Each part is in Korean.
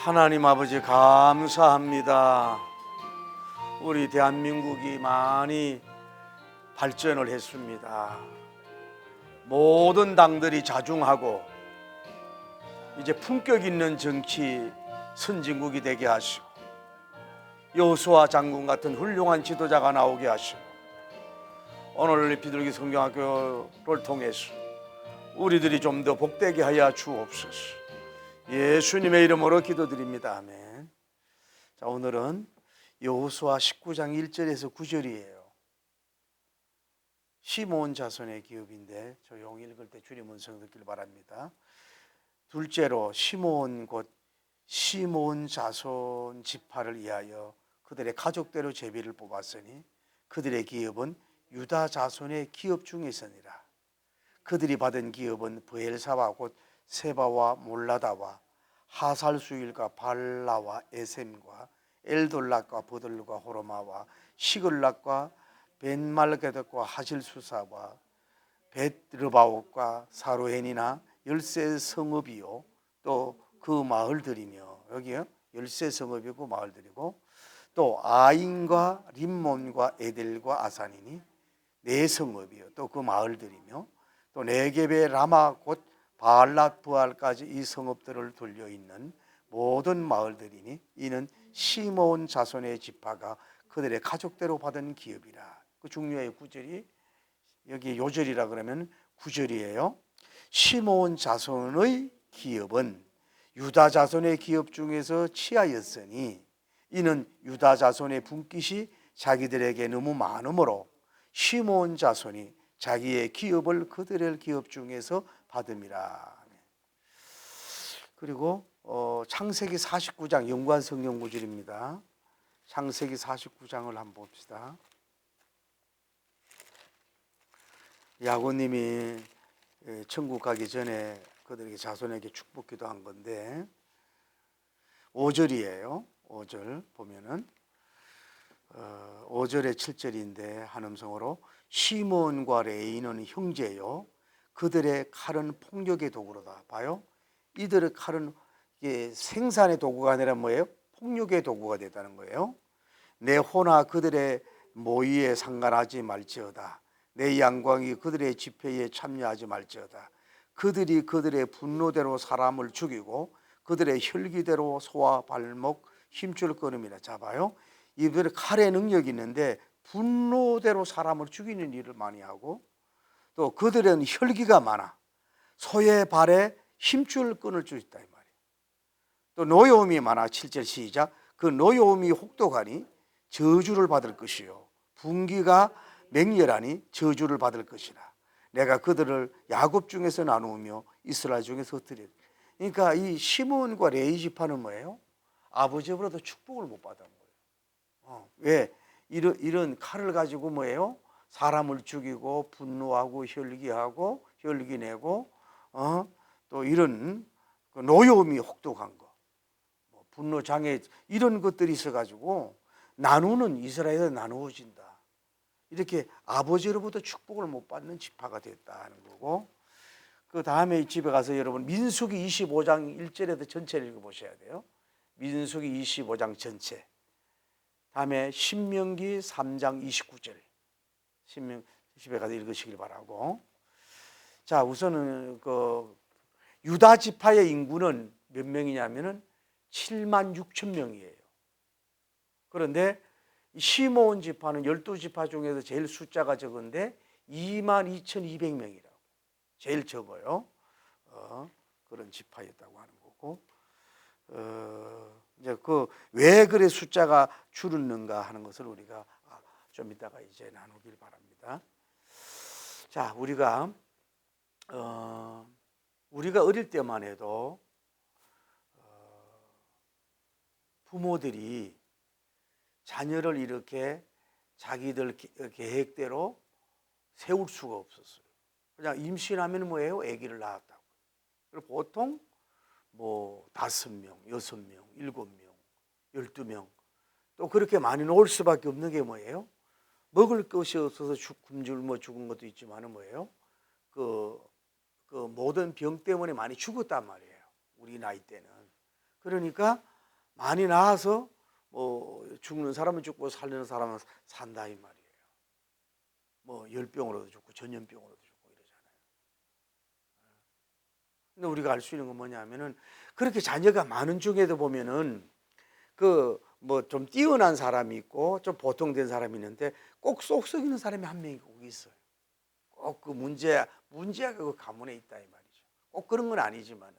하나님 아버지 감사합니다. 우리 대한민국이 많이 발전을 했습니다. 모든 당들이 자중하고 이제 품격 있는 정치 선진국이 되게 하시고 여호수아 장군 같은 훌륭한 지도자가 나오게 하시고 오늘 비둘기 성경학교를 통해서 우리들이 좀 더 복되게 하여 주옵소서. 예수님의 이름으로 기도드립니다. 아멘. 자, 오늘은 여호수아 19장 1절에서 9절이에요. 시므온 자손의 기업인데 조용히 읽을 때 주님 음성 듣길 바랍니다. 둘째로 시므온 곧 시므온 자손 지파를 위하여 그들의 가족대로 제비를 뽑았으니 그들의 기업은 유다 자손의 기업 중에서니라. 그들이 받은 기업은 브엘사와 곧 세바와 몰라다와 하살수일과 발라와 에셈과 엘돌락과 버들과 호르마와 시글락과 벤말게덱과 하실수사와 벳르바옥과 사로헨이나 열세 성읍이요 또 그 마을들이며, 여기요 열세 성읍이고 마을들이고 또 아인과 림몬과 에델과 아산이니 네 성읍이요 또 그 마을들이며 또 네겝의 라마 곧 바알랏 부알까지 이 성읍들을 둘려 있는 모든 마을들이니 이는 시므온 자손의 지파가 그들의 가족대로 받은 기업이라. 그 중요해요. 9절이 여기 요절이라 그러면 9절이에요. 시므온 자손의 기업은 유다 자손의 기업 중에서 치하였으니 이는 유다 자손의 분깃이 자기들에게 너무 많으므로 시므온 자손이 자기의 기업을 그들의 기업 중에서 받음이라. 그리고 창세기 49장 연관 성경 구절입니다. 창세기 49장을 한번 봅시다. 야곱님이 천국 가기 전에 그들에게 자손에게 축복 기도한 건데 5절이에요. 5절 보면은 5절에 7절인데 한 음성으로 시므온과 레이는 형제요 그들의 칼은 폭력의 도구로다. 봐요. 이들의 칼은 이게 생산의 도구가 아니라 뭐예요? 폭력의 도구가 됐다는 거예요. 내 호나 그들의 모의에 상관하지 말지어다. 내 영광이 그들의 집회에 참여하지 말지어다. 그들이 그들의 분노대로 사람을 죽이고 그들의 혈기대로 소와 발목 힘줄 끊음이라. 잡아요. 이들의 칼의 능력이 있는데 분노대로 사람을 죽이는 일을 많이 하고 또 그들은 혈기가 많아. 소의 발에 힘줄 끈을 줄 있다 이 말이에요. 또 노여움이 많아. 7절 시작. 그 노여움이 혹독하니 저주를 받을 것이요 분기가 맹렬하니 저주를 받을 것이라. 내가 그들을 야곱 중에서 나누며 이스라엘 중에서 흩으리라. 그러니까 이 시므온과 레위 지파는 뭐예요? 아버지로부터 축복을 못 받은 거예요. 왜? 이런 칼을 가지고 뭐예요? 사람을 죽이고 분노하고 혈기하고 혈기내고 또 이런 노여움이 혹독한 거, 분노 장애 이런 것들이 있어가지고 나누는 이스라엘에 나누어진다. 이렇게 아버지로부터 축복을 못 받는 지파가 됐다는 거고, 그 다음에 집에 가서 여러분 민수기 25장 1절에도 전체를 읽어보셔야 돼요. 민수기 25장 전체. 다음에 신명기 3장 29절. 집에 가서 읽으시길 바라고. 자, 우선은 그 유다 지파의 인구는 몇 명이냐면은 7만 6천 명이에요. 그런데 시므온 지파는 12지파 중에서 제일 숫자가 적은데 2만 2,200명이라고. 제일 적어요. 그런 지파였다고 하는 거고. 이제 그 왜 그래 숫자가 줄었는가 하는 것을 우리가 좀 이따가 이제 나누길 바랍니다. 자, 우리가 어릴 때만 해도 부모들이 자녀를 이렇게 자기들 계획대로 세울 수가 없었어요. 그냥 임신하면 뭐예요? 아기를 낳았다고. 그리고 보통 뭐 5명, 6명, 7명, 12명 또 그렇게 많이 놓을 수밖에 없는 게 뭐예요? 먹을 것이 없어서 굶주려 죽은 것도 있지만은 뭐예요? 그 모든 병 때문에 많이 죽었단 말이에요. 우리 나이 때는. 그러니까 많이 낳아서 뭐 죽는 사람은 죽고 살리는 사람은 산다 이 말이에요. 뭐 열병으로도 죽고 전염병으로도 죽고 이러잖아요. 근데 우리가 알 수 있는 건 뭐냐면은 그렇게 자녀가 많은 중에도 보면은 그 뭐 좀 뛰어난 사람이 있고 좀 보통된 사람이 있는데 꼭 쏙 썩이는 사람이 한 명이 꼭 있어요. 꼭 그 문제가 그 가문에 있다 이 말이죠. 꼭 그런 건 아니지만은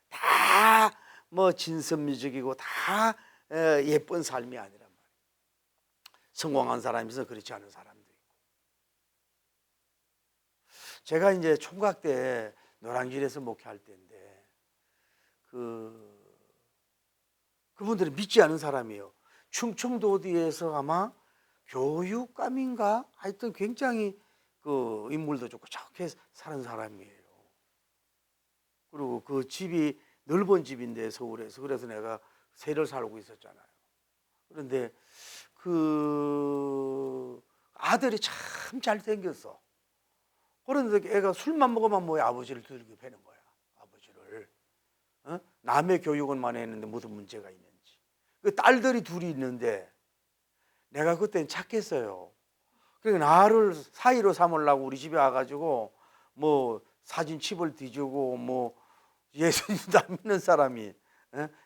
다 뭐 진선미적이고 다 예쁜 삶이 아니란 말이에요. 성공한 사람이 있어 그렇지 않은 사람도 있고. 제가 이제 총각 때 노량진에서 목회할 때인데 그분들이 믿지 않은 사람이에요. 충청도 어디에서 아마 교육감인가 하여튼 굉장히 그 인물도 좋고 좋게 사는 사람이에요. 그리고 그 집이 넓은 집인데 서울에서 그래서 내가 새를 살고 있었잖아요. 그런데 그 아들이 참 잘생겼어. 그런데 애가 술만 먹으면 뭐야 아버지를 두들겨 패는 거야. 아버지를. 어? 남의 교육은만 했는데 무슨 문제가 있는지. 그 딸들이 둘이 있는데 내가 그때는 착했어요. 그러니까 나를 사이로 삼으려고 우리 집에 와가지고 뭐 사진 칩을 뒤지고 뭐 예수님도 안 믿는 사람이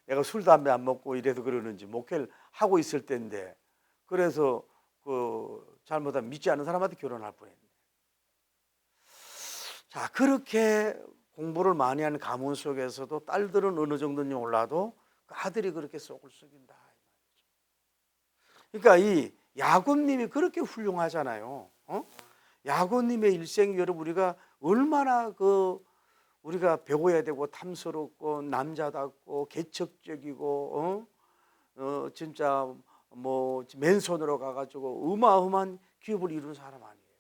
내가 술 담배 안 먹고 이래서 그러는지 목회를 하고 있을 때인데 그래서 그 잘못하면 믿지 않는 사람한테 결혼할 뻔했네. 자 그렇게 공부를 많이 하는 가문 속에서도 딸들은 어느 정도는 올라도 그 아들이 그렇게 속을 썩인다. 그러니까 이 야곱님이 그렇게 훌륭하잖아요. 야곱님의 일생 여러분 우리가 얼마나 우리가 배워야 되고 탐스럽고 남자답고 개척적이고 진짜 뭐 맨손으로 가가지고 어마어마한 기업을 이룬 사람 아니에요.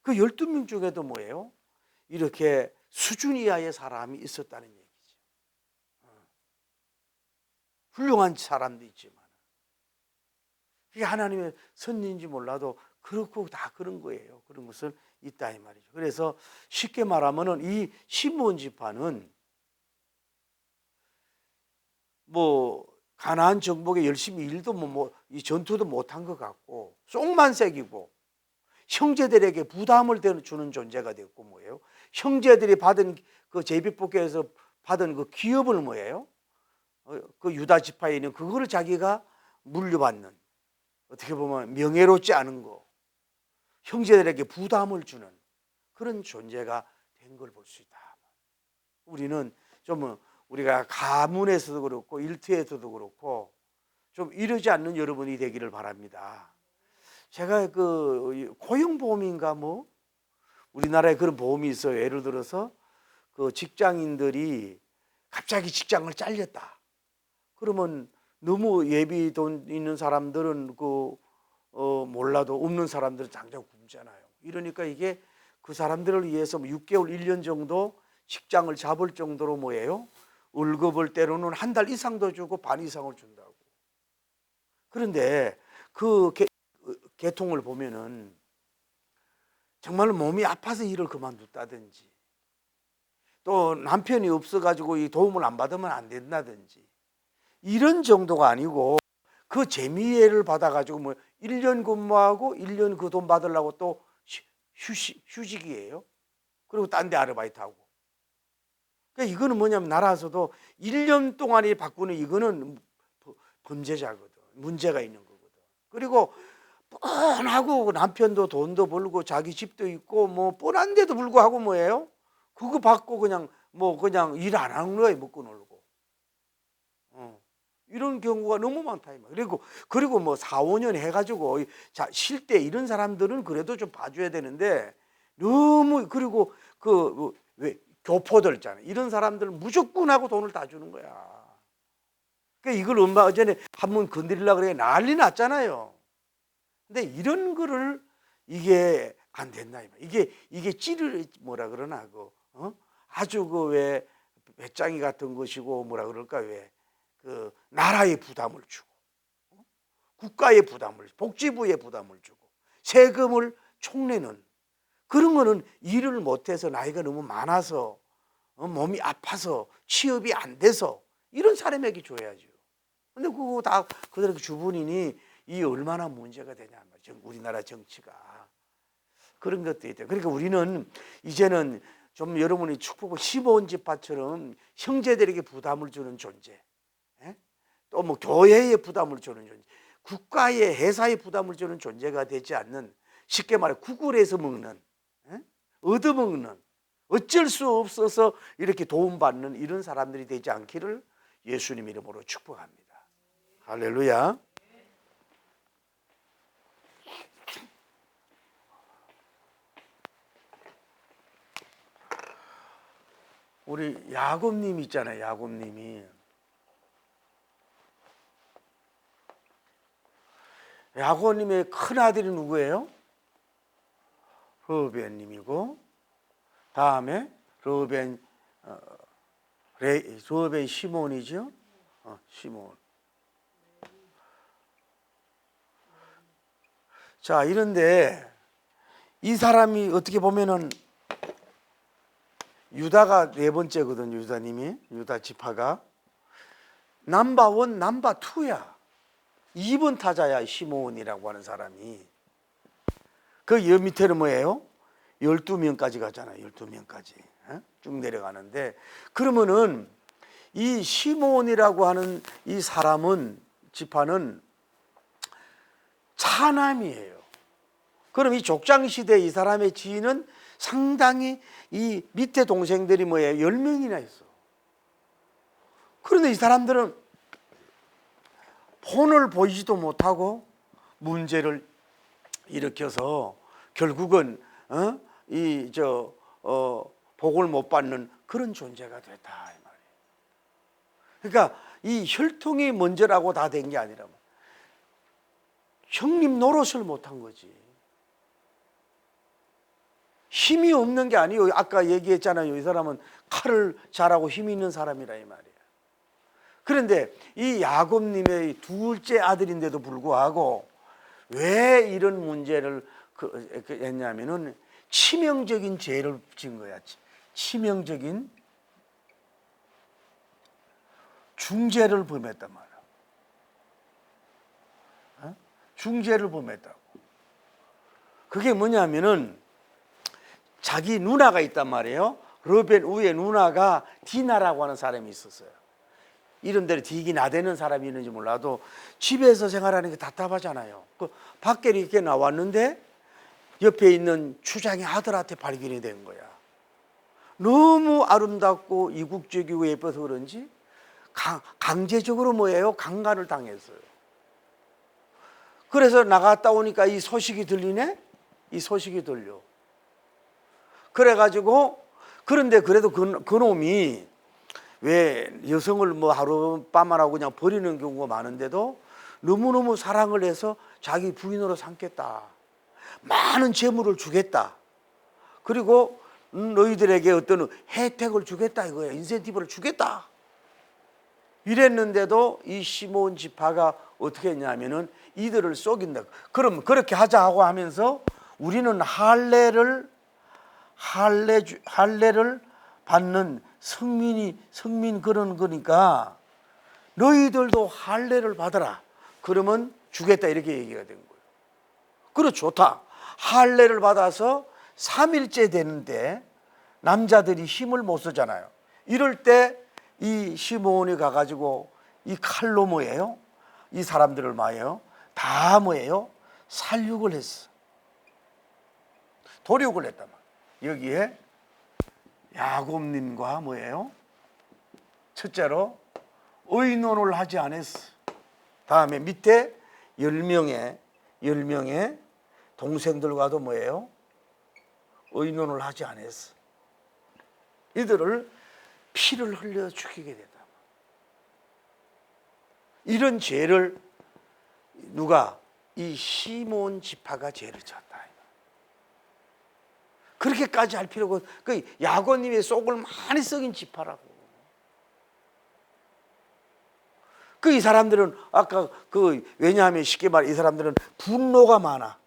그 12명 중에도 뭐예요? 이렇게 수준 이하의 사람이 있었다는 얘기죠. 훌륭한 사람도 있지만 그게 하나님의 선인지 몰라도 그렇고 다 그런 거예요. 그런 것은 있다 이 말이죠. 그래서 쉽게 말하면은 이 시므온 지파는 뭐 가나안 정복에 열심히 일도 이 전투도 못한 것 같고 쏙만 새기고 형제들에게 부담을 주는 존재가 됐고 뭐예요? 형제들이 받은 그 제비뽑기에서 받은 그 기업을 뭐예요? 그 유다 지파에 있는 그거를 자기가 물려받는 어떻게 보면 명예롭지 않은 거 형제들에게 부담을 주는 그런 존재가 된 걸 볼 수 있다. 우리는 좀 우리가 가문에서도 그렇고 일터에서도 그렇고 좀 이러지 않는 여러분이 되기를 바랍니다. 제가 그 고용보험인가 뭐 우리나라에 그런 보험이 있어요. 예를 들어서 그 직장인들이 갑자기 직장을 잘렸다. 그러면 너무 예비 돈 있는 사람들은 몰라도 없는 사람들은 당장 굶잖아요. 이러니까 이게 그 사람들을 위해서 6개월, 1년 정도 직장을 잡을 정도로 뭐예요? 월급을 때로는 한 달 이상도 주고 반 이상을 준다고. 그런데 그 계통을 보면은 정말 몸이 아파서 일을 그만뒀다든지 또 남편이 없어가지고 이 도움을 안 받으면 안 된다든지 이런 정도가 아니고 그 재미를 받아가지고 뭐 1년 근무하고 1년 그 돈 받으려고 또 휴직이에요. 그리고 딴 데 아르바이트하고. 그러니까 이거는 뭐냐면 나라에서도 1년 동안이 바꾸는 이거는 범죄자거든. 문제가 있는 거거든. 그리고 뻔하고 남편도 돈도 벌고 자기 집도 있고 뭐 뻔한데도 불구하고 뭐예요? 그거 받고 그냥 일 안 하는 거예요. 먹고 놀고. 이런 경우가 너무 많다. 그리고 뭐 4, 5년 해가지고 쉴 때 이런 사람들은 그래도 좀 봐줘야 되는데 너무 그리고 왜 교포들 있잖아요. 이런 사람들은 무조건 하고 돈을 다 주는 거야. 그러니까 이걸 얼마 전에 한번 건드리려고 그래 난리 났잖아요. 근데 이런 거를 이게 안 된다. 이게 찌를 뭐라 그러나 아주 왜 배짱이 같은 것이고 뭐라 그럴까 그 나라의 부담을 주고 국가의 부담을 복지부의 부담을 주고 세금을 촉내는 그런 거는 일을 못해서 나이가 너무 많아서 몸이 아파서 취업이 안 돼서 이런 사람에게 줘야죠. 근데 그거 다 그대로 주분이니 이 얼마나 문제가 되냐 말이죠. 우리나라 정치가. 그런 것도 있대요. 그러니까 우리는 이제는 좀 여러분이 축복을 시몬 지파처럼 형제들에게 부담을 주는 존재, 또 뭐 교회에 부담을 주는 존재, 국가의 회사에 부담을 주는 존재가 되지 않는, 쉽게 말해 구글에서 먹는, 얻어먹는, 어쩔 수 없어서 이렇게 도움받는 이런 사람들이 되지 않기를 예수님 이름으로 축복합니다. 할렐루야. 우리 야곱님 있잖아요. 야곱님이. 야곱님의 큰 아들이 누구예요? 르우벤님이고, 다음에 르우벤 시몬이죠. 시몬. 자, 이런데 이 사람이 어떻게 보면은 유다가 네 번째거든. 유다님이, 유다 지파가 넘버1, 넘버2야. 2번 타자야. 시몬이라고 하는 사람이. 그 여 밑에는 뭐예요? 12명까지 가잖아요. 12명까지 쭉 내려가는데, 그러면은 이 시몬이라고 하는 이 사람은, 지파는 차남이에요. 그럼 이 족장시대 이 사람의 지인은 상당히, 이 밑에 동생들이 뭐예요? 10명이나 있어. 그런데 이 사람들은 본을 보이지도 못하고 문제를 일으켜서 결국은 복을 못 받는 그런 존재가 됐다 이 말이에요. 그러니까 이 혈통이 먼저라고 다 된 게 아니라 형님 노릇을 못한 거지. 힘이 없는 게 아니에요. 아까 얘기했잖아요. 이 사람은 칼을 잘하고 힘이 있는 사람이라 이 말이에요. 그런데 이 야곱님의 둘째 아들인데도 불구하고 왜 이런 문제를 했냐면은 치명적인 죄를 지은 거야. 치명적인 중죄를 범했단 말이야. 중죄를 범했다고. 그게 뭐냐면은 자기 누나가 있단 말이에요. 르벤 위에 누나가 디나라고 하는 사람이 있었어요. 이름대로 디기 나대는 사람이 있는지 몰라도 집에서 생활하는 게 답답하잖아요. 그 밖에 이렇게 나왔는데 옆에 있는 추장의 아들한테 발견이 된 거야. 너무 아름답고 이국적이고 예뻐서 그런지 강제적으로 뭐예요? 강간을 당했어요. 그래서 나갔다 오니까 이 소식이 들리네? 이 소식이 들려. 그래가지고, 그런데 그래도 그 놈이 왜 여성을 뭐 하룻밤만 하고 그냥 버리는 경우가 많은데도 너무너무 사랑을 해서 자기 부인으로 삼겠다. 많은 재물을 주겠다. 그리고 너희들에게 어떤 혜택을 주겠다 이거예요. 인센티브를 주겠다. 이랬는데도 이 시몬 지파가 어떻게 했냐면은 이들을 속인다. 그럼 그렇게 하자 하고 하면서 우리는 할례를 받는 성민 그런 거니까 너희들도 할례를 받아라. 그러면 주겠다 이렇게 얘기가 된 거예요. 그래 좋다. 할례를 받아서 3일째 되는데 남자들이 힘을 못 쓰잖아요. 이럴 때 이 시몬이 가가지고 이 칼로 뭐예요? 이 사람들을 뭐예요? 다 뭐예요? 살육을 했어. 도륙을 했단 말이에요. 여기에 야곱님과 뭐예요? 첫째로 의논을 하지 않았어. 다음에 밑에 10명의 동생들과도 뭐예요? 의논을 하지 않았어. 이들을 피를 흘려 죽이게 됐다. 이런 죄를 누가? 이 시몬 지파가 죄를 졌다. 그렇게까지 할 필요가 없고, 그 야곱님의 속을 많이 썩인 지파라고. 이 사람들은 아까 왜냐하면 쉽게 말해 이 사람들은 분노가 많아.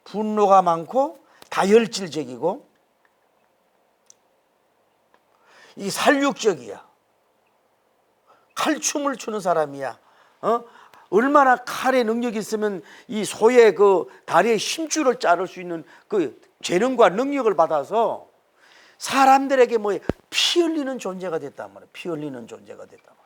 분노가 많고 다혈질적이고 이 살육적이야. 칼춤을 추는 사람이야. 얼마나 칼의 능력이 있으면 이 소의 그 다리의 힘줄을 자를 수 있는 그 재능과 능력을 받아서 사람들에게 뭐 피 흘리는 존재가 됐단 말이에요. 피 흘리는 존재가 됐단 말이에요.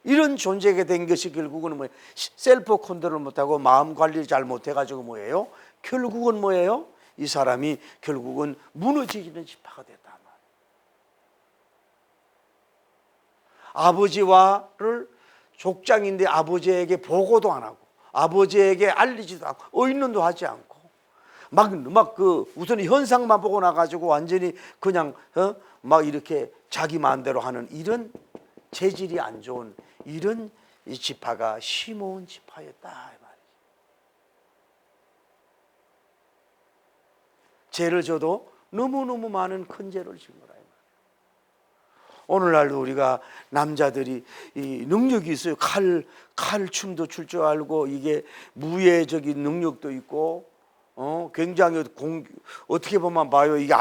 이런 존재가 된 것이 결국은 뭐 셀프 컨트롤 못하고 마음 관리를 잘 못해가지고 뭐예요? 결국은 뭐예요? 이 사람이 결국은 무너지는 지파가 됐단 말이에요. 아버지와를 족장인데 아버지에게 보고도 안 하고 아버지에게 알리지도 않고 의논도 하지 않고 막 그 우선 현상만 보고 나가지고 완전히 그냥 막 이렇게 자기 마음대로 하는 이런 재질이 안 좋은 이런 이 지파가 시므온 지파였다 이 말이에요. 죄를 져도 너무너무 많은 큰 죄를 진 거라 이 말이에요. 오늘날도 우리가 남자들이 이 능력이 있어요. 칼춤도 출 줄 알고 이게 무예적인 능력도 있고 굉장히 어떻게 보면 봐요. 이게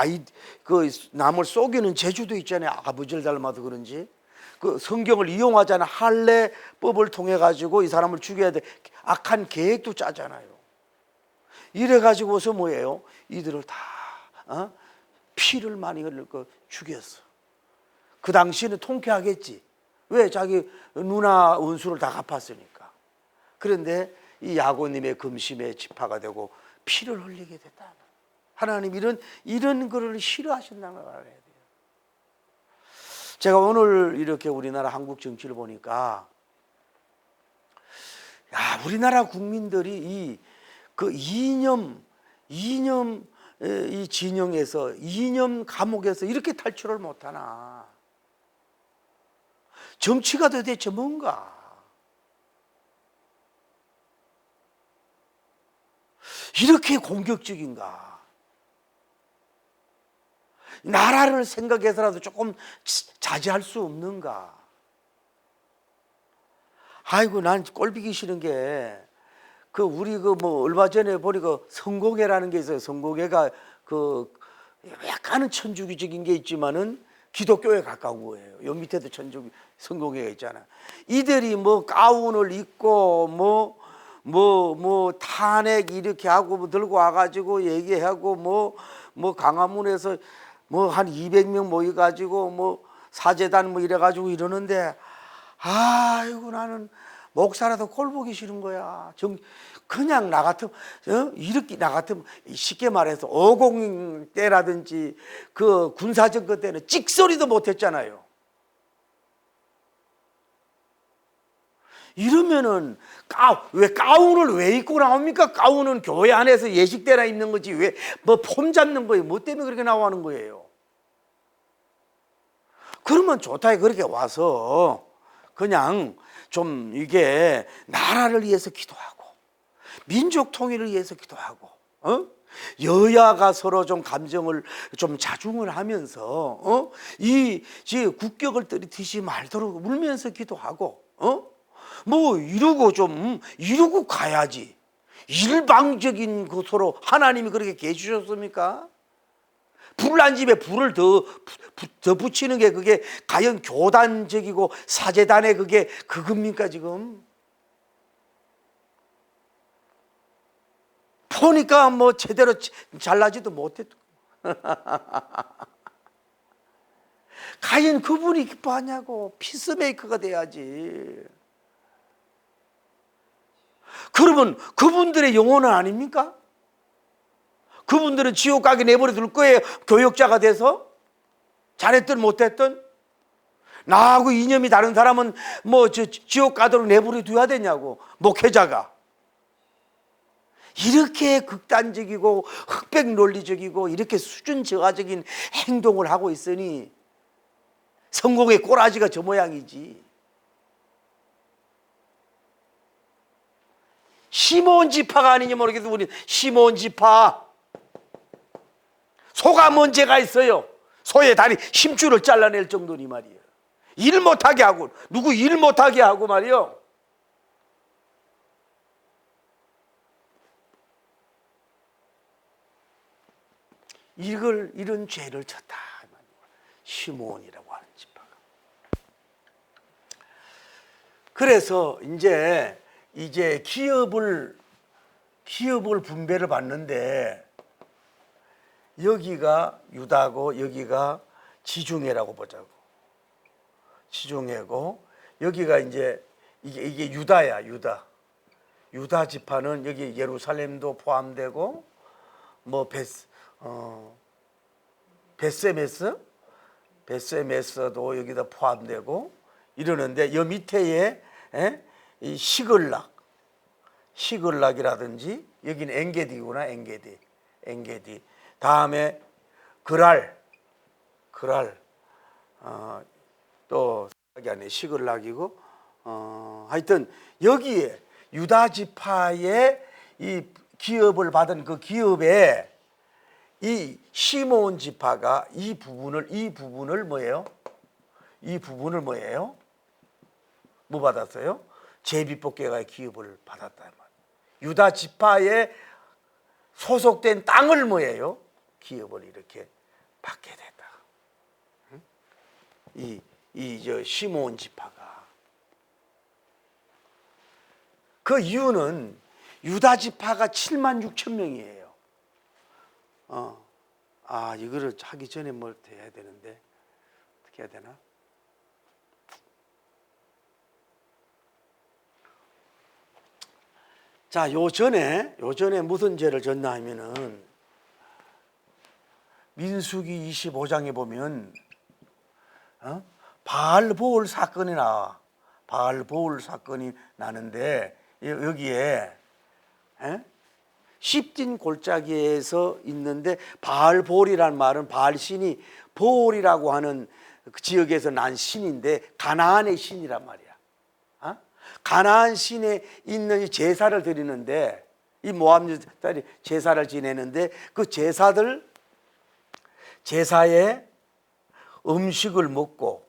그 남을 속이는 재주도 있잖아요. 아버지를 닮아서 그런지. 그 성경을 이용하잖아. 할례법을 통해 가지고 이 사람을 죽여야 돼. 악한 계획도 짜잖아요. 이래 가지고서 뭐예요? 이들을 다 피를 많이 흘리고 죽였어. 그 당시에는 통쾌하겠지. 왜? 자기 누나 원수를 다 갚았으니까. 그런데 이 야곱님의 금심의 지파가 되고 피를 흘리게 됐다. 하나님 이런 거를 싫어하신다는 걸 알아야 돼요. 제가 오늘 이렇게 우리나라 한국 정치를 보니까 우리나라 국민들이 그 이념 이 진영에서 이념 감옥에서 이렇게 탈출을 못하나. 정치가 도대체 뭔가? 이렇게 공격적인가? 나라를 생각해서라도 조금 자제할 수 없는가? 아이고, 난 꼴보기 싫은 게 우리 뭐 얼마 전에 보니까 성공회라는 게 있어요. 성공회가 약간은 천주교적인 게 있지만은 기독교에 가까운 거예요. 요 밑에도 천주교 성공회가 있잖아. 이들이 뭐 가운을 입고 뭐 탄핵 이렇게 하고 뭐 들고 와가지고 얘기하고 뭐 강화문에서 뭐 한 200명 모여가지고 뭐 사제단 뭐 이래가지고 이러는데 아이고 나는 목사라도 꼴 보기 싫은 거야. 그냥 나 같으면 이렇게 나 같으면 쉽게 말해서 50 때라든지 그 군사정권 때는 찍소리도 못했잖아요. 이러면은 왜 가운을 왜 입고 나옵니까? 가운은 교회 안에서 예식 때나 입는 거지 왜 뭐 폼 잡는 거예요? 뭐 때문에 그렇게 나오는 거예요? 그러면 좋다 그렇게 와서 그냥 좀 이게 나라를 위해서 기도하고 민족 통일을 위해서 기도하고 여야가 서로 좀 감정을 좀 자중을 하면서 이 국격을 떨어뜨리지 말도록 울면서 기도하고 뭐 이루고 가야지. 일방적인 것으로 하나님이 그렇게 계시셨습니까? 불난 집에 불을 더 붙이는 게 그게 과연 교단적이고 사제단의 그겁니까 지금? 보니까 뭐 제대로 잘나지도 못했고 과연 그분이 기뻐하냐고. 피스메이커가 돼야지. 그러면 그분들의 영혼은 아닙니까? 그분들은 지옥 가게 내버려 둘 거예요. 교역자가 돼서 잘했든 못했든. 나하고 이념이 다른 사람은 뭐 지옥 가도록 내버려 둬야 되냐고. 목회자가 이렇게 극단적이고 흑백 논리적이고 이렇게 수준 저하적인 행동을 하고 있으니 성공의 꼬라지가 저 모양이지. 시므온 지파가 아니냐 모르겠어도 우리 시므온 지파 소가 문제가 있어요. 소의 다리 힘줄을 잘라낼 정도니 말이에요. 일 못하게 하고 누구 일 못하게 하고 말이요. 이런 죄를 졌다. 시므온이라고 하는 지파가. 그래서 이제 기업을 분배를 받는데 여기가 유다고 여기가 지중해라고 보자고. 지중해고 여기가 이제 이게 유다야, 유다. 유다 지파는 여기 예루살렘도 포함되고 뭐 베세메스도 여기다 포함되고 이러는데 여 밑에에 이 시글락이라든지 여기는 엔게디구나, 엔게디. 다음에 그랄 또 생각이 안 나. 시글락이고 하여튼 여기에 유다 지파의 이 기업을 받은 그 기업에 이 시몬 지파가 이 부분을 뭐예요? 뭐 받았어요? 제비뽑기가 기업을 받았다 말이에요. 유다 지파에 소속된 땅을 뭐예요? 기업을 이렇게 받게 됐다. 저 시몬 지파가 그 이유는 유다 지파가 7만 6천 명이에요. 이거를 하기 전에 뭘 해야 되는데 어떻게 해야 되나? 자, 요전에 무슨 죄를 졌나 하면은 민수기 25장에 보면 바알보올 사건이 나와. 바알보올 사건이 나는데 여기에 십진 골짜기에서 있는데 바알보올이라는 말은 바알 신이 보올이라고 하는 그 지역에서 난 신인데 가나안의 신이란 말이야. 가나안 신에 있는 제사를 드리는데 이 모압 여자들이 제사를 지내는데 그 제사에 음식을 먹고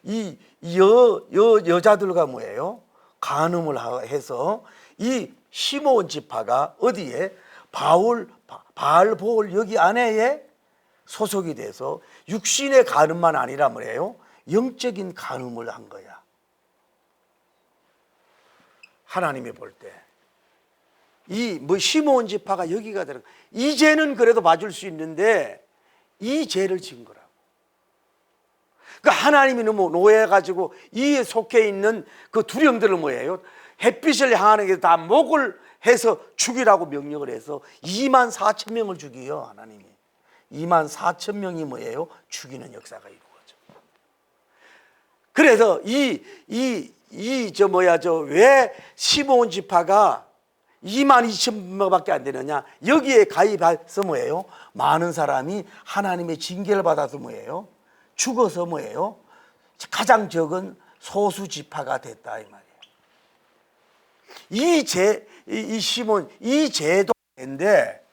이 여자들과 뭐예요? 간음을 해서 이 시므온 지파가 어디에 바알보올 여기 안에 소속이 돼서 육신의 간음만 아니라 뭐예요? 영적인 간음을 한 거야. 하나님이 볼 때 이 시므온 지파가 여기가 들어 이 죄는 그래도 봐줄 수 있는데 이 죄를 진 거라고. 그러니까 하나님이 너무 노예해가지고 이 속해 있는 그 두령들을 뭐예요? 햇빛을 향하는 게 다 목을 해서 죽이라고 명령을 해서 2만 4천 명을 죽이요. 하나님이 2만 4천 명이 뭐예요? 죽이는 역사가 이루어져. 그래서 왜 시므온 지파가 2만 2천 명밖에 안 되느냐? 여기에 가입해서 뭐예요? 많은 사람이 하나님의 징계를 받아서 뭐예요? 죽어서 뭐예요? 가장 적은 소수 지파가 됐다 이 말이에요. 이 시몬 이 죄도 죄인데,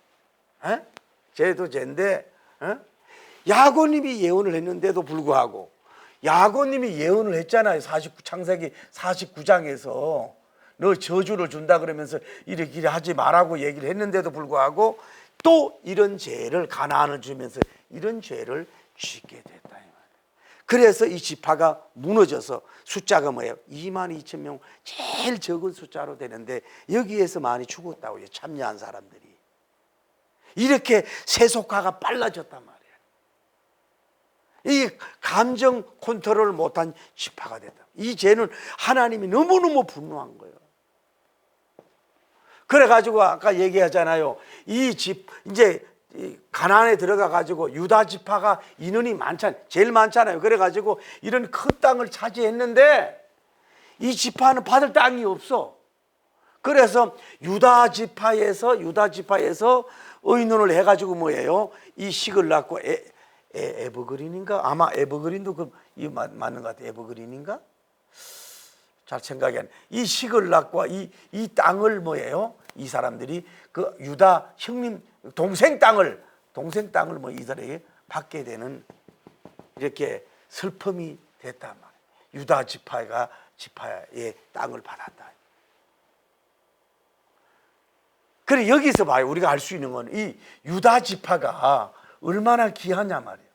죄도 죄인데, 야고님이 예언을 했는데도 불구하고 야고님이 예언을 했잖아요. 창세기 49장에서 너 저주를 준다 그러면서 이렇게 하지 말라고 얘기를 했는데도 불구하고 또 이런 죄를 가나안을 주면서 이런 죄를 짓게 됐다 이 말이에요. 그래서 이 지파가 무너져서 숫자가 뭐예요? 2만 2천 명, 제일 적은 숫자로 되는데 여기에서 많이 죽었다고요. 참여한 사람들이. 이렇게 세속화가 빨라졌단 말이에요. 이 감정 컨트롤을 못한 지파가 됐다. 이 죄는 하나님이 너무너무 분노한 거예요. 그래가지고 아까 얘기하잖아요. 이제 가나안에 들어가 가지고 유다 지파가 인원이 제일 많잖아요. 그래가지고 이런 큰 땅을 차지했는데 이 지파는 받을 땅이 없어. 그래서 유다 지파에서 의논을 해가지고 뭐예요? 이 식을 낳고 에버그린인가? 아마 에버그린도 맞는 것 같아요. 에버그린인가? 잘 생각이 안 나. 이 식을 낳고 이 땅을 뭐예요? 이 사람들이 그 유다 형님 동생 땅을 뭐 이들에게 받게 되는 이렇게 슬픔이 됐단 말이에요. 유다 지파의 땅을 받았다. 그래 여기서 봐요. 우리가 알 수 있는 건 이 유다 지파가 얼마나 귀하냐 말이에요.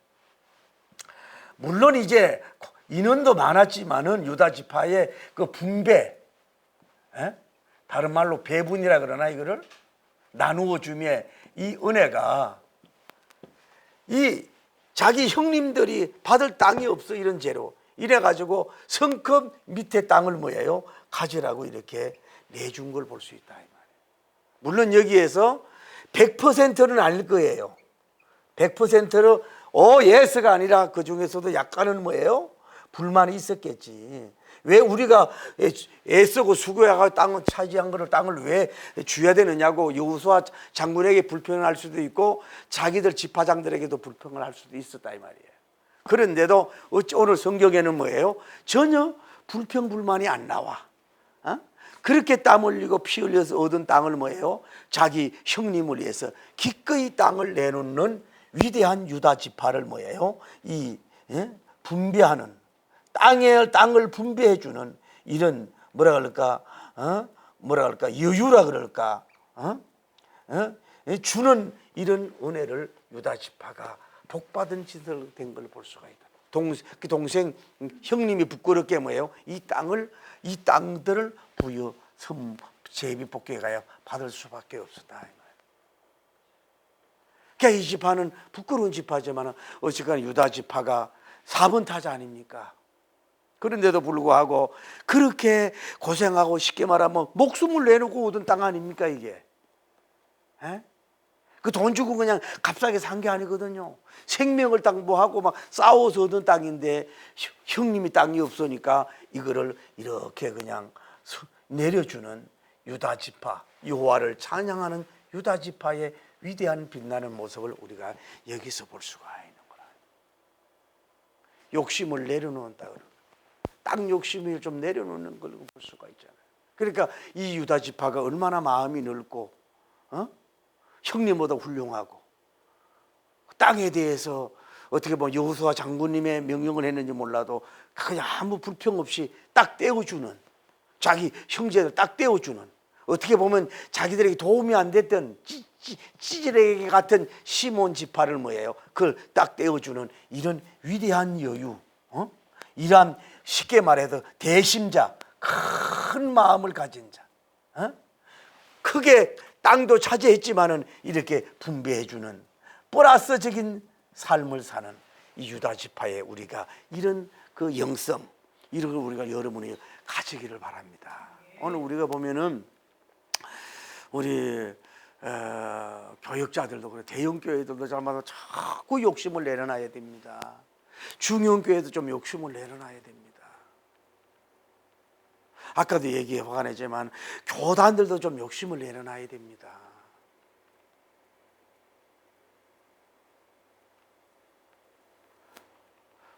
물론 이제 인원도 많았지만은 유다 지파의 그 분배, 다른 말로 배분이라 그러나 이거를 나누어 주며 이 은혜가 이 자기 형님들이 받을 땅이 없어 이런 죄로 이래 가지고 성큼 밑에 땅을 뭐예요? 가지라고 이렇게 내준 걸 볼 수 있다 이 말이에요. 물론 여기에서 100%는 아닐 거예요. 100%로 예스가 아니라 그 중에서도 약간은 뭐예요? 불만이 있었겠지. 왜 우리가 애쓰고 수고해가 땅을 차지한 거를 땅을 왜 줘야 되느냐고 여호수아 장군에게 불평을 할 수도 있고 자기들 지파장들에게도 불평을 할 수도 있었다 이 말이에요. 그런데도 오늘 성경에는 뭐예요? 전혀 불평 불만이 안 나와. 그렇게 땀 흘리고 피 흘려서 얻은 땅을 뭐예요? 자기 형님을 위해서 기꺼이 땅을 내놓는 위대한 유다 지파를 뭐예요? 분배하는 땅을 분배해 주는 이런 뭐라 그럴까? 여유라 그럴까? 주는 이런 은혜를 유다 지파가 복받은 짓을 된 걸 볼 수가 있다. 그 동생 형님이 부끄럽게 뭐예요? 이 땅들을 부여 제비 복귀에 가야 받을 수밖에 없었다 이 말이에요. 그러니까 이 지파는 부끄러운 지파지만 어쨌거나 유다 지파가 4번 타자 아닙니까? 그런데도 불구하고 그렇게 고생하고 쉽게 말하면 목숨을 내놓고 얻은 땅 아닙니까 이게? 그 돈 주고 그냥 값싸게 산 게 아니거든요. 생명을 당부하고 막 싸워서 얻은 땅인데 형님이 땅이 없으니까 이거를 이렇게 그냥 내려주는 유다 지파, 여호와를 찬양하는 유다 지파의 위대한 빛나는 모습을 우리가 여기서 볼 수가 있는 거라. 욕심을 내려놓는다 그러고 땅 욕심을 좀 내려놓는 걸 볼 수가 있잖아요. 그러니까 이 유다 지파가 얼마나 마음이 넓고 형님보다 훌륭하고 땅에 대해서 어떻게 보면 여호수아 장군님의 명령을 했는지 몰라도 그냥 아무 불평 없이 딱 떼어주는 자기 형제들 딱 떼어주는 어떻게 보면 자기들에게 도움이 안 됐던 찌질애기 같은 시몬 지파를 뭐예요? 그걸 딱 떼어주는 이런 위대한 여유, 이러한 쉽게 말해서 대심자, 큰 마음을 가진 자, 크게 땅도 차지했지만은 이렇게 분배해주는 플러스적인 삶을 사는 이 유다 지파에 우리가 이런 그 영성, 이런 걸 우리가 여러분이 가지기를 바랍니다. 오늘 우리가 보면은 우리 교역자들도 그래, 대형 교회들도 잘마다 자꾸 욕심을 내려놔야 됩니다. 중형 교회도 좀 욕심을 내려놔야 됩니다. 아까도 얘기해 화가냈지만 교단들도 좀 욕심을 내려놔야 됩니다.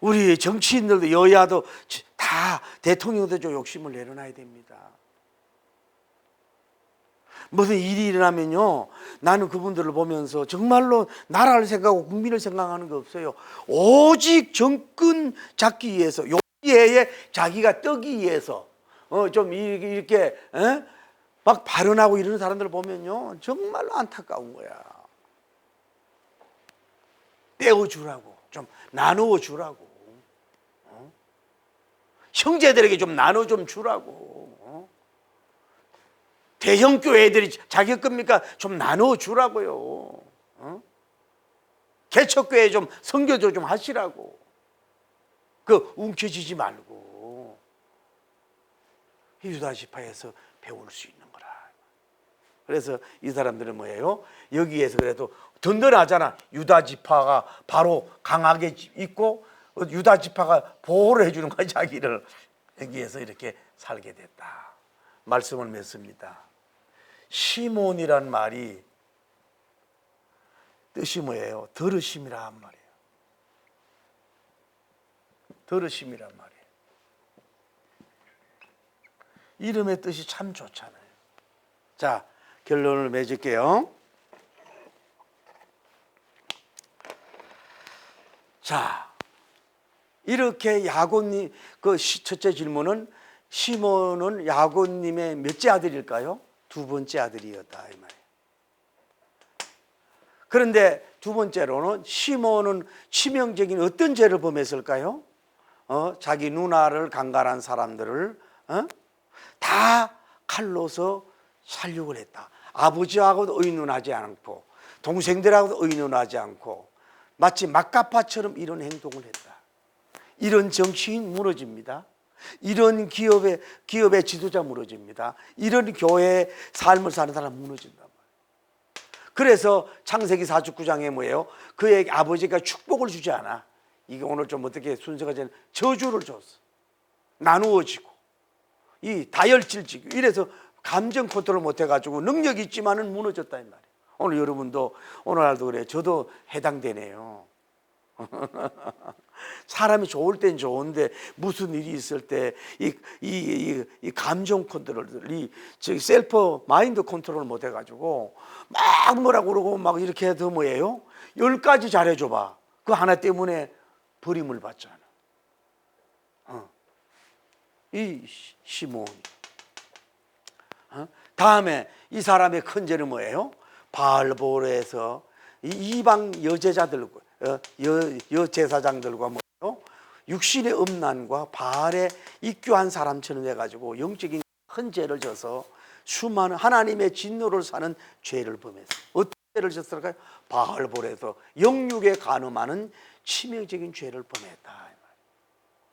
우리 정치인들도 여야도 다 대통령도 좀 욕심을 내려놔야 됩니다. 무슨 일이 일어나면요, 나는 그분들을 보면서 정말로 나라를 생각하고 국민을 생각하는 게 없어요. 오직 정권 잡기 위해서, 여기에 자기가 뜨기 위해서 좀 이렇게 막 발언하고 이러는 사람들을 보면요 정말로 안타까운 거야. 떼어주라고, 좀 나누어 주라고, 형제들에게 좀 나눠 좀 주라고. 대형 교회들이 자기 겁니까? 좀 나눠 주라고요. 개척교회 좀 선교도 좀 하시라고. 그 움켜쥐지 말고 유다 지파에서 배울 수 있는 거라. 그래서 이 사람들은 뭐예요? 여기에서 그래도 든든하잖아. 유다 지파가 바로 강하게 있고 유다 지파가 보호를 해주는 거야, 자기를. 여기에서 이렇게 살게 됐다. 말씀을 맺습니다. 시몬이란 말이 뜻이 뭐예요? 들으심이란 말이에요. 들으심이란 말이에요. 이름의 뜻이 참 좋잖아요. 자, 결론을 맺을게요. 자, 이렇게 야곱님, 그 첫째 질문은 시몬은 야곱님의 몇째 아들일까요? 두 번째 아들이었다 이 말이에요. 그런데 두 번째로는 시몬은 치명적인 어떤 죄를 범했을까요? 자기 누나를 강간한 사람들을 다 칼로서 살육을 했다. 아버지하고도 의논하지 않고 동생들하고도 의논하지 않고 마치 막가파처럼 이런 행동을 했다. 이런 정치인 무너집니다. 이런 기업의 지도자 무너집니다. 이런 교회의 삶을 사는 사람 무너진단 말이에요. 그래서 창세기 49장에 뭐예요? 그의 아버지가 축복을 주지 않아. 이게 오늘 좀 어떻게 순서가 되는 저주를 줬어. 나누어지고 이 다혈질지고 이래서 감정 컨트롤 못해가지고 능력이 있지만은 무너졌다 이 말이에요. 오늘 여러분도 오늘날도 그래요. 저도 해당되네요. 사람이 좋을 땐 좋은데 무슨 일이 있을 때 이 감정 컨트롤, 셀프 마인드 컨트롤 못 해가지고 막 뭐라고 그러고 막 이렇게 해도 뭐예요? 10가지 잘해줘봐. 그 하나 때문에 버림을 받잖아. 이 시몬이. 다음에 이 사람의 큰 죄는 뭐예요? 바알보르에서 이방 여제자들과 여제사장들과 뭐예요? 육신의 음란과 바알에 입교한 사람처럼 해가지고 영적인 큰 죄를 져서 수많은 하나님의 진노를 사는 죄를 범했어요. 어떤 죄를 졌을까요? 바알보르에서 영육에 간음하는 치명적인 죄를 범했다.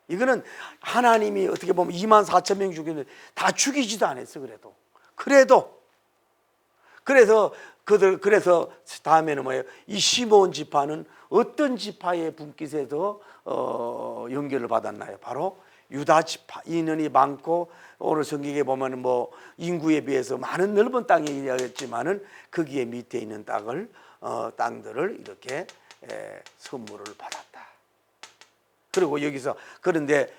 이거는 하나님이 어떻게 보면 24,000명 죽였는데 다 죽이지도 않았어. 그래서 다음에는 뭐예요? 이 시몬 지파는 어떤 지파의 분깃에서 연결을 받았나요? 바로 유다 지파. 인원이 많고 오늘 성경에 보면은 뭐 인구에 비해서 많은 넓은 땅이었지만은 거기에 밑에 있는 땅들을 이렇게 선물을 받았다. 그리고 여기서 그런데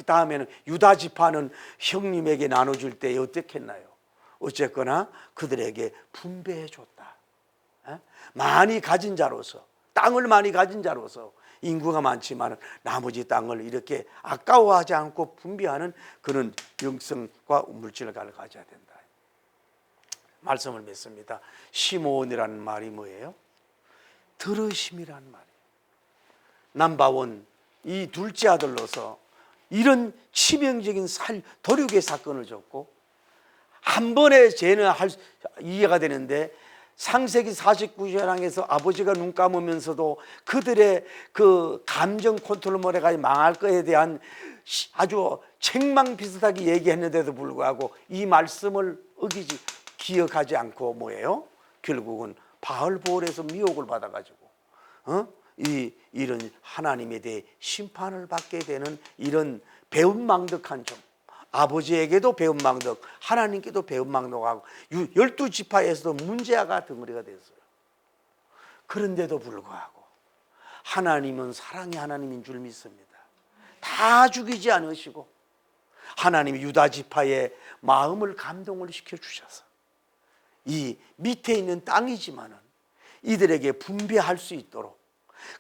다음에는 유다 지파는 형님에게 나눠줄 때 어떻게 했나요? 어쨌거나 그들에게 분배해 줬다. 많이 가진 자로서, 땅을 많이 가진 자로서 인구가 많지만 나머지 땅을 이렇게 아까워하지 않고 분배하는 그런 영성과 물질을 가져야 된다. 말씀을 맺습니다. 시몬이라는 말이 뭐예요? 들으심이라는 말이에요. 남바원 이 둘째 아들로서 이런 치명적인 도륙의 사건을 줬고 한 번의 죄는 이해가 되는데 창세기 49장에서 아버지가 눈 감으면서도 그들의 그 감정 컨트롤 못해가지고 망할 거에 대한 아주 책망 비슷하게 얘기했는데도 불구하고 이 말씀을 기억하지 않고 뭐예요? 결국은 바알보르에서 미혹을 받아가지고 이런 하나님에 대해 심판을 받게 되는 이런 배은망덕한 점, 아버지에게도 배은망덕, 하나님께도 배은망덕하고 12지파에서도 문제가 덩어리가 됐어요. 그런데도 불구하고 하나님은 사랑의 하나님인 줄 믿습니다. 다 죽이지 않으시고 하나님이 유다지파의 마음을 감동을 시켜주셔서 이 밑에 있는 땅이지만은 이들에게 분배할 수 있도록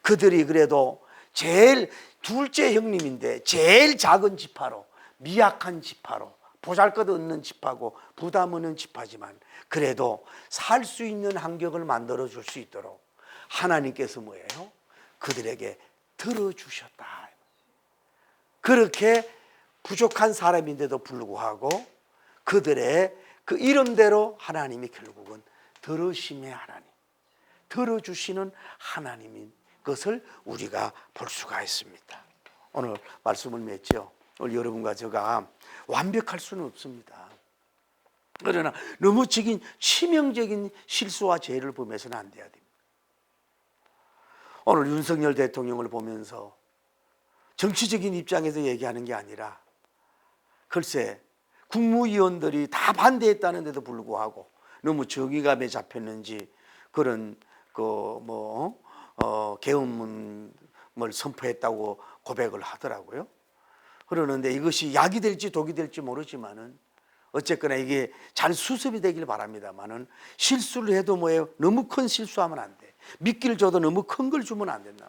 그들이 그래도 제일 둘째 형님인데 제일 작은 지파로 미약한 지파로 보잘것없는 지파고 부담 없는 지파지만 그래도 살 수 있는 환경을 만들어 줄 수 있도록 하나님께서 뭐예요? 그들에게 들어주셨다. 그렇게 부족한 사람인데도 불구하고 그들의 그 이름대로 하나님이 결국은 들으심의 하나님, 들어주시는 하나님인 것을 우리가 볼 수가 있습니다. 오늘 말씀을 맺죠. 오늘 여러분과 제가 완벽할 수는 없습니다. 그러나 너무 치명적인 실수와 죄를 범해서는 안 돼야 됩니다. 오늘 윤석열 대통령을 보면서 정치적인 입장에서 얘기하는 게 아니라 글쎄 국무위원들이 다 반대했다는데도 불구하고 너무 정의감에 잡혔는지 그런 계엄을 선포했다고 고백을 하더라고요. 그러는데 이것이 약이 될지 독이 될지 모르지만은 어쨌거나 이게 잘 수습이 되길 바랍니다만은 실수를 해도 뭐예요? 너무 큰 실수하면 안 돼. 미끼를 줘도 너무 큰 걸 주면 안 된다.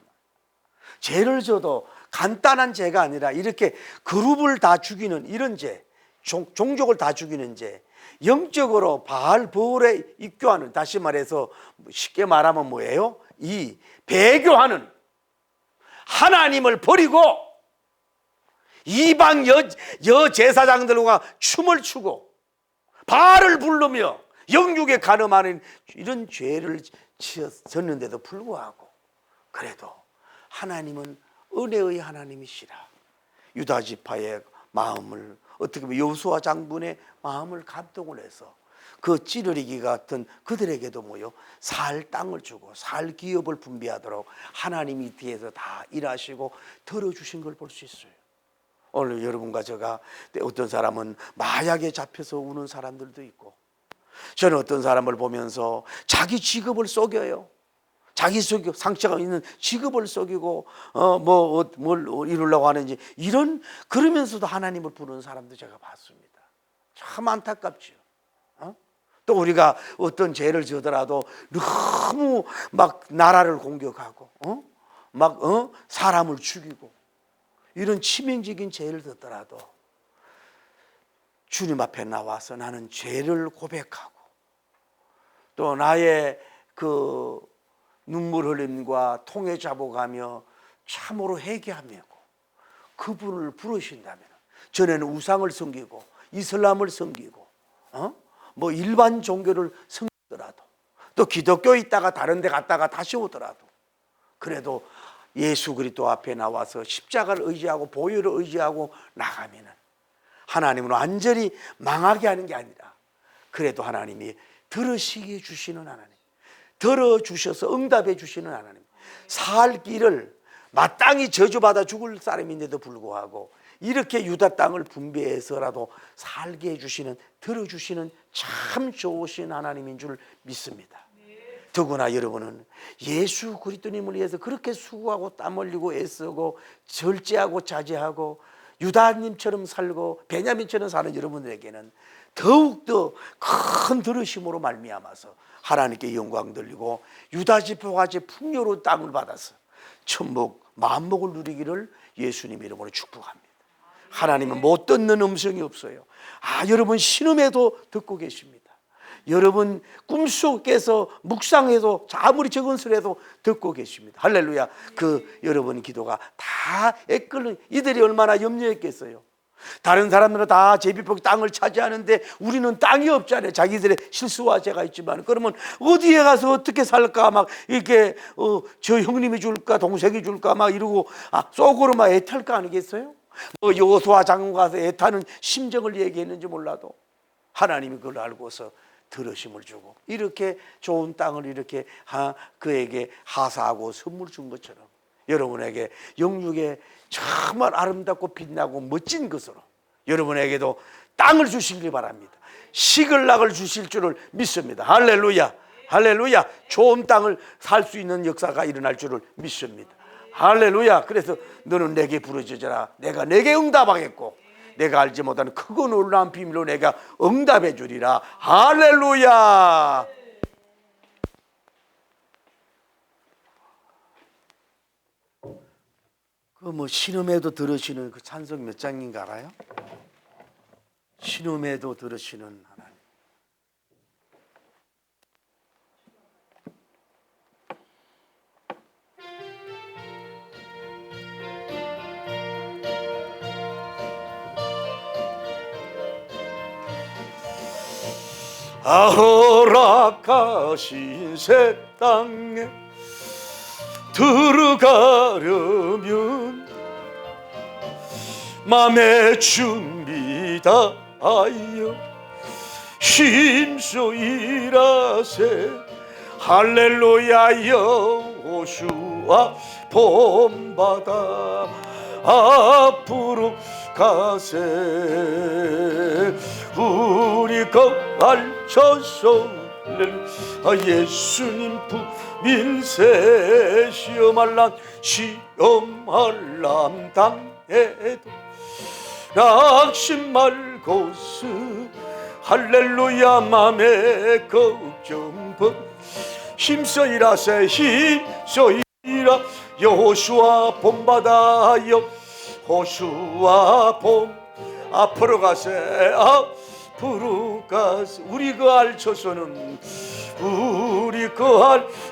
죄를 줘도 간단한 죄가 아니라 이렇게 그룹을 다 죽이는 이런 죄, 종족을 다 죽이는 죄, 영적으로 바알보르에 입교하는, 다시 말해서 쉽게 말하면 뭐예요? 이 배교하는, 하나님을 버리고 이방 여제사장들과 춤을 추고 바알을 부르며 영육에 간음하는 이런 죄를 졌는데도 불구하고 그래도 하나님은 은혜의 하나님이시라. 유다 지파의 마음을, 어떻게 보면 여호수아 장군의 마음을 감동을 해서 그 찌르리기 같은 그들에게도 뭐요, 살 땅을 주고 살 기업을 분배하도록 하나님이 뒤에서 다 일하시고 들어주신 걸 볼 수 있어요. 오늘 여러분과 제가, 어떤 사람은 마약에 잡혀서 우는 사람들도 있고, 저는 어떤 사람을 보면서 자기 직업을 속여요. 자기 상처가 있는 직업을 속이고 뭘 이루려고 하는지, 이런, 그러면서도 하나님을 부르는 사람도 제가 봤습니다. 참 안타깝죠. 또 우리가 어떤 죄를 지더라도 너무 막 나라를 공격하고 사람을 죽이고 이런 치명적인 죄를 듣더라도 주님 앞에 나와서 나는 죄를 고백하고 또 나의 그 눈물 흘림과 통해 잡아가며 참으로 회개하며 그분을 부르신다면, 전에는 우상을 섬기고 이슬람을 섬기고 뭐 일반 종교를 섬기더라도, 또 기독교에 있다가 다른 데 갔다가 다시 오더라도, 그래도 예수 그리스도 앞에 나와서 십자가를 의지하고 보혈을 의지하고 나가면은 하나님은 완전히 망하게 하는 게 아니라, 그래도 하나님이 들으시게 주시는 하나님, 들어주셔서 응답해 주시는 하나님, 살 길을 마땅히 저주받아 죽을 사람인데도 불구하고 이렇게 유다 땅을 분배해서라도 살게 해주시는, 들어주시는 참 좋으신 하나님인 줄 믿습니다. 더구나 여러분은 예수 그리스도님을 위해서 그렇게 수고하고 땀 흘리고 애쓰고 절제하고 자제하고 유다님처럼 살고 베냐민처럼 사는 여러분들에게는 더욱더 큰 들으심으로 말미암아서 하나님께 영광 돌리고 유다 지파같이 풍요로운 땅을 받아서 천국 만복을 누리기를 예수님 이름으로 축복합니다. 하나님은 못 듣는 음성이 없어요. 여러분 신음에도 듣고 계십니다. 여러분 꿈속에서 묵상해도 아무리 적은 소리에도 듣고 계십니다. 할렐루야. 그 여러분 기도가 다 애끓는, 이들이 얼마나 염려했겠어요. 다른 사람들은 다 제비뽑기 땅을 차지하는데 우리는 땅이 없잖아요. 자기들의 실수와 죄가 있지만. 그러면 어디에 가서 어떻게 살까 막 이렇게 저 형님이 줄까 동생이 줄까 막 이러고 속으로 막 애탈 거 아니겠어요? 여호수아 장군 가서 애타는 심정을 얘기했는지 몰라도 하나님이 그걸 알고서 들으심을 주고 이렇게 좋은 땅을 이렇게 그에게 하사하고 선물 준 것처럼 여러분에게 영육에 정말 아름답고 빛나고 멋진 것으로 여러분에게도 땅을 주시길 바랍니다. 식을락을 주실 줄을 믿습니다. 할렐루야, 할렐루야. 좋은 땅을 살 수 있는 역사가 일어날 줄을 믿습니다. 할렐루야. 그래서 너는 내게 부르짖어라, 내가 내게 응답하겠고 내가 알지 못하는 크고 놀라운 비밀로 내가 응답해 주리라. 할렐루야. 그 신음에도 들으시는 그 찬송 몇 장인가 알아요? 신음에도 들으시는 하나님. 허락하신 새 땅에 들어가려면 맘의 준비 다하여 힘써 일하세. 할렐루야. 여호수아 본받아 앞으로 가세. 우리 거알쳐서 예수님 부밀세. 시험할람 시험할람 당해도 낙심 말고서 할렐루야. 맘에 걱정 벗 힘써 일하세. 힘써 일하. 여호수아 본받아여 호수아 봄 앞으로 가세. 앞으로 가세. 우리 그 알쳐서는 우리 그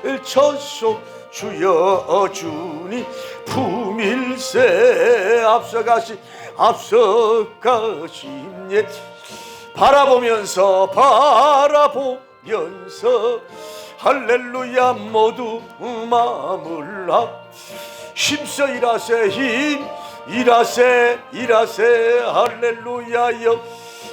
알쳐서 주여 주님 품일세. 앞서가시 앞서가시네. 바라보면서 할렐루야 모두 마음을 힘써 일하세 일하세 할렐루야여.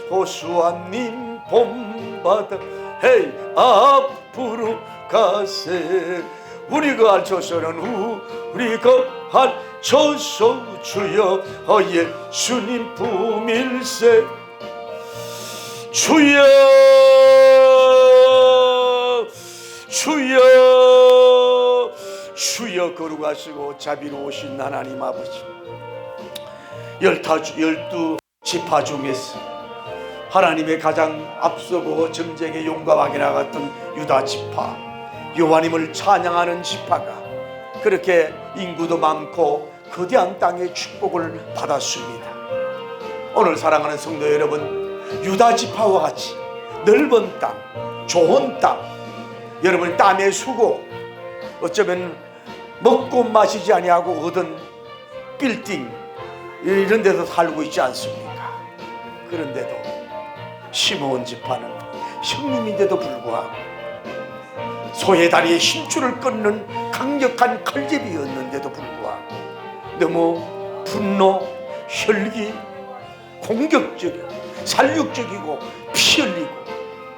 호수아님 본받아 헤이 앞으로 가세. 우리가 알쳐서는 우리가 알쳐서 주여 예수님 품일세. 주여 거룩하시고 자비로우신 하나님 아버지, 12 지파 중에서 하나님의 가장 앞서고 전쟁에 용감하게 나갔던 유다 지파, 여호와님을 찬양하는 지파가 그렇게 인구도 많고 거대한 땅의 축복을 받았습니다. 오늘 사랑하는 성도 여러분, 유다 지파와 같이 넓은 땅, 좋은 땅, 여러분 땀의 수고, 어쩌면 먹고 마시지 아니하고 얻은 빌딩 이런 데서 살고 있지 않습니까? 그런데도 시므온 지파는 형님인데도 불구하고 소의 다리에 힘줄을 끊는 강력한 칼제비였는데도 불구하고 너무 분노, 혈기, 공격적이고 살육적이고 피 흘리고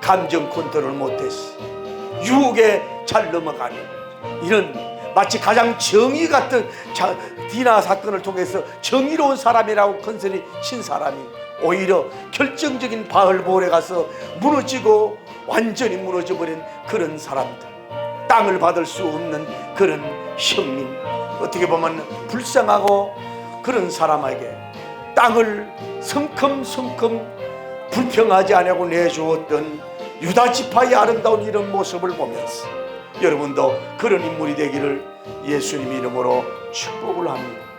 감정 컨트롤 못했어. 유혹에 잘 넘어가는 이런 마치 가장 정의 같은 디나 사건을 통해서 정의로운 사람이라고 컨설이 친 사람이 오히려 결정적인 바알볼에 가서 무너지고 완전히 무너져버린 그런 사람들, 땅을 받을 수 없는 그런 형님, 어떻게 보면 불쌍하고 그런 사람에게 땅을 성큼성큼 불평하지 않고 내주었던 유다 지파의 아름다운 이런 모습을 보면서 여러분도 그런 인물이 되기를 예수님 이름으로 축복을 합니다.